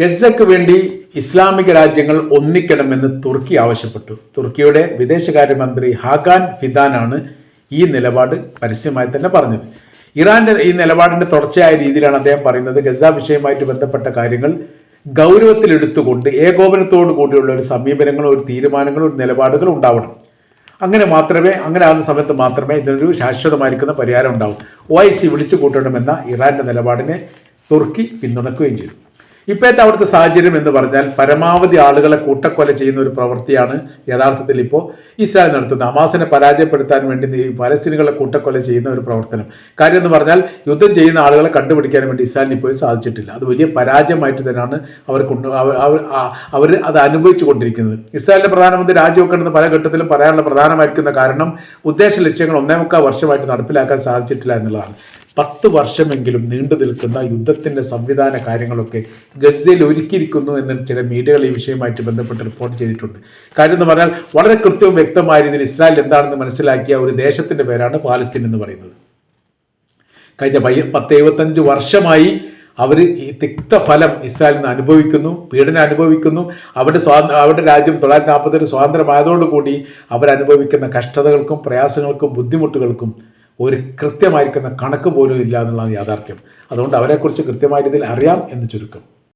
ഗസയ്ക്ക് വേണ്ടി ഇസ്ലാമിക രാജ്യങ്ങൾ ഒന്നിക്കണമെന്ന് തുർക്കി ആവശ്യപ്പെട്ടു. തുർക്കിയുടെ വിദേശകാര്യമന്ത്രി ഹാകാൻ ഫിദാനാണ് ഈ നിലപാട് പരസ്യമായി തന്നെ പറഞ്ഞത്. ഇറാന്റെ ഈ നിലപാടിന്റെ തുടർച്ചയായ രീതിയിലാണ് അദ്ദേഹം പറയുന്നത്, ഗസ വിഷയവുമായിട്ട് ബന്ധപ്പെട്ട കാര്യങ്ങൾ ഗൗരവത്തിലെടുത്തുകൊണ്ട് ഏകോപനത്തോടു കൂടിയുള്ള ഒരു സമീപനങ്ങളും ഒരു തീരുമാനങ്ങളും ഒരു നിലപാടുകളും ഉണ്ടാവണം. അങ്ങനെ ആകുന്ന സമയത്ത് മാത്രമേ ഇതിനൊരു ശാശ്വതമായിരിക്കുന്ന പരിഹാരം ഉണ്ടാവും. OIC വിളിച്ചു കൂട്ടണമെന്ന ഇറാന്റെ നിലപാടിനെ തുർക്കി പിന്തുണക്കുകയും ചെയ്തു. ഇപ്പോഴത്തെ അവിടുത്തെ സാഹചര്യം എന്ന് പറഞ്ഞാൽ പരമാവധി ആളുകളെ കൂട്ടക്കൊല ചെയ്യുന്ന ഒരു പ്രവൃത്തിയാണ് യഥാർത്ഥത്തിൽ ഇപ്പോൾ ഇസ്രായേൽ നടത്തുന്നത്. ഹമാസിനെ പരാജയപ്പെടുത്താൻ വേണ്ടി പലസ്തീനുകളെ കൂട്ടക്കൊല ചെയ്യുന്ന ഒരു പ്രവർത്തനം. കാര്യം എന്ന് പറഞ്ഞാൽ യുദ്ധം ചെയ്യുന്ന ആളുകളെ കണ്ടുപിടിക്കാൻ വേണ്ടി ഇസ്രായേലിന് ഇപ്പോൾ സാധിച്ചിട്ടില്ല. അത് വലിയ പരാജയമായിട്ട് തന്നെയാണ് അവർ അത് അനുഭവിച്ചു കൊണ്ടിരിക്കുന്നത്. ഇസ്രായേലിന്റെ പ്രധാനമന്ത്രി രാജിവെക്കണമെന്ന് പല ഘട്ടത്തിലും പറയാനുള്ള പ്രധാനമായിരിക്കുന്ന കാരണം ഉദ്ദേശ ലക്ഷ്യങ്ങൾ 1.25 വർഷമായിട്ട് നടപ്പിലാക്കാൻ സാധിച്ചിട്ടില്ല എന്നുള്ളതാണ്. 10 വർഷമെങ്കിലും നീണ്ടു നിൽക്കുന്ന യുദ്ധത്തിന്റെ സംവിധാന കാര്യങ്ങളൊക്കെ ഗസയിൽ ഒരുക്കിയിരിക്കുന്നു എന്ന് ചില മീഡിയകൾ ഈ വിഷയവുമായിട്ട് ബന്ധപ്പെട്ട് റിപ്പോർട്ട് ചെയ്തിട്ടുണ്ട്. കാര്യം എന്ന് പറഞ്ഞാൽ വളരെ കൃത്യവും വ്യക്തമായ രീതിയിൽ ഇസ്രായേൽ എന്താണെന്ന് മനസ്സിലാക്കിയ ഒരു ദേശത്തിന്റെ പേരാണ് പാലസ്തീൻ എന്ന് പറയുന്നത്. കഴിഞ്ഞ 10-75 വർഷമായി അവർ ഈ തിക്തഫലം ഇസ്രായേലിൽ നിന്ന് അനുഭവിക്കുന്നു, പീഡനം അനുഭവിക്കുന്നു. അവരുടെ രാജ്യം 1947 സ്വാതന്ത്ര്യമായതോടുകൂടി അവരനുഭവിക്കുന്ന കഷ്ടതകൾക്കും പ്രയാസങ്ങൾക്കും ബുദ്ധിമുട്ടുകൾക്കും ഒരു കൃത്യമായിരിക്കുന്ന കണക്ക് പോലും ഇല്ല എന്നുള്ളതാണ് യാഥാർത്ഥ്യം. അതുകൊണ്ട് അവരെക്കുറിച്ച് കൃത്യമായ രീതിയിൽ അറിയാം എന്ന് ചുരുക്കം.